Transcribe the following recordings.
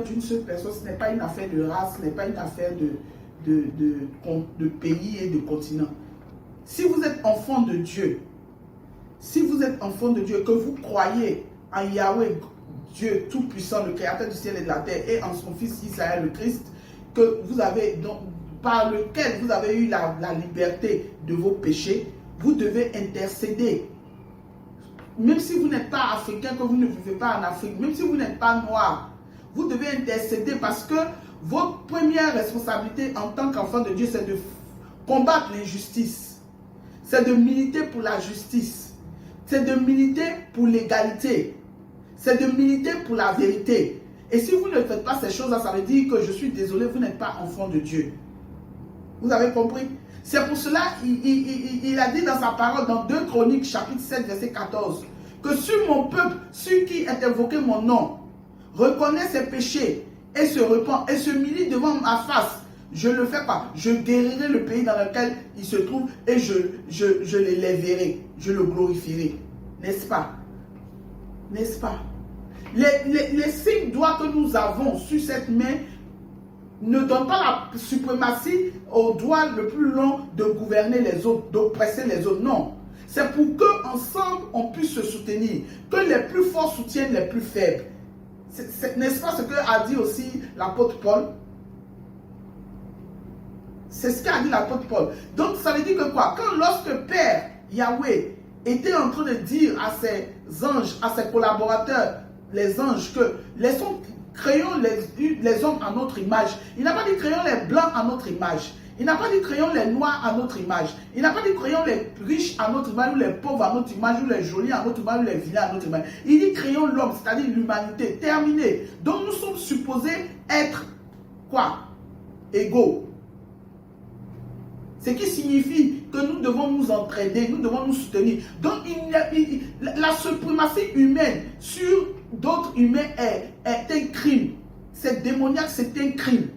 d'une seule personne, ce n'est pas une affaire de race, ce n'est pas une affaire de pays et de continent. Si vous êtes enfant de Dieu, que vous croyez en Yahweh, Dieu Tout-Puissant, le Créateur du ciel et de la terre, et en son Fils Israël, le Christ, que vous avez, par lequel vous avez eu la liberté de vos péchés, vous devez intercéder. Même si vous n'êtes pas africain, que vous ne vivez pas en Afrique, même si vous n'êtes pas noir, vous devez intercéder parce que votre première responsabilité en tant qu'enfant de Dieu, c'est de combattre l'injustice. C'est de militer pour la justice. C'est de militer pour l'égalité. C'est de militer pour la vérité. Et si vous ne faites pas ces choses-là, ça veut dire que je suis désolé, vous n'êtes pas enfant de Dieu. Vous avez compris? C'est pour cela il a dit dans sa parole, dans 2 Chroniques, chapitre 7, verset 14, que sur mon peuple, sur qui est invoqué mon nom, reconnaît ses péchés et se repent et se milite devant ma face, je ne le fais pas. Je guérirai le pays dans lequel il se trouve et je l'élèverai, je le glorifierai. N'est-ce pas? N'est-ce pas? Les 5 doigts que nous avons sur cette main ne donnent pas la suprématie au doigt le plus long de gouverner les autres, d'oppresser les autres. Non. C'est pour qu'ensemble on puisse se soutenir, que les plus forts soutiennent les plus faibles. N'est-ce pas ce que a dit aussi l'apôtre Paul? C'est ce qu'a dit l'apôtre Paul. Donc ça veut dire que quoi? Quand lorsque Père Yahweh était en train de dire à ses anges, à ses collaborateurs, les anges, que créons les hommes à notre image. Il n'a pas dit créons les blancs à notre image. Il n'a pas dit créons les noirs à notre image. Il n'a pas dit créons les riches à notre image, ou les pauvres à notre image, ou les jolis à notre image, ou les vilains à notre image. Il dit créons l'homme, c'est-à-dire l'humanité, terminé. Donc nous sommes supposés être quoi? Égaux. Ce qui signifie que nous devons nous entraider, nous devons nous soutenir. Donc la suprématie humaine sur d'autres humains est un crime. C'est démoniaque, c'est un crime.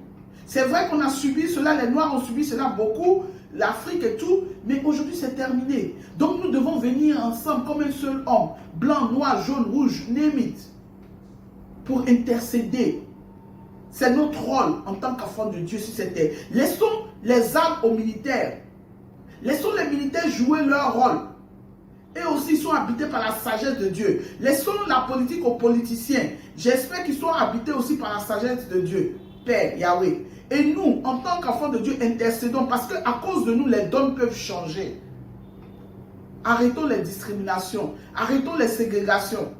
C'est vrai qu'on a subi cela, les Noirs ont subi cela beaucoup, l'Afrique et tout, mais aujourd'hui c'est terminé. Donc nous devons venir ensemble comme un seul homme, blanc, noir, jaune, rouge, name it, pour intercéder. C'est notre rôle en tant qu'enfant de Dieu sur cette terre. Laissons les armes aux militaires. Laissons les militaires jouer leur rôle. Et aussi, ils sont habités par la sagesse de Dieu. Laissons la politique aux politiciens. J'espère qu'ils sont habités aussi par la sagesse de Dieu, Père Yahweh. Et nous, en tant qu'enfants de Dieu, intercédons parce qu'à cause de nous, les dons peuvent changer. Arrêtons les discriminations. Arrêtons les ségrégations.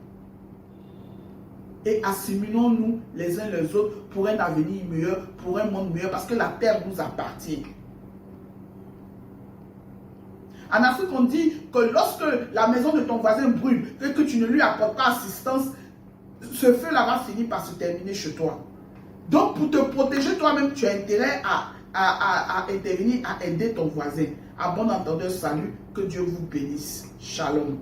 Et assimilons-nous les uns les autres pour un avenir meilleur, pour un monde meilleur, parce que la terre nous appartient. En Afrique, on dit que lorsque la maison de ton voisin brûle et que tu ne lui apportes pas assistance, ce feu-là va finir par se terminer chez toi. Donc, pour te protéger toi-même, tu as intérêt à intervenir, à aider ton voisin. À bon entendeur, salut, que Dieu vous bénisse. Shalom.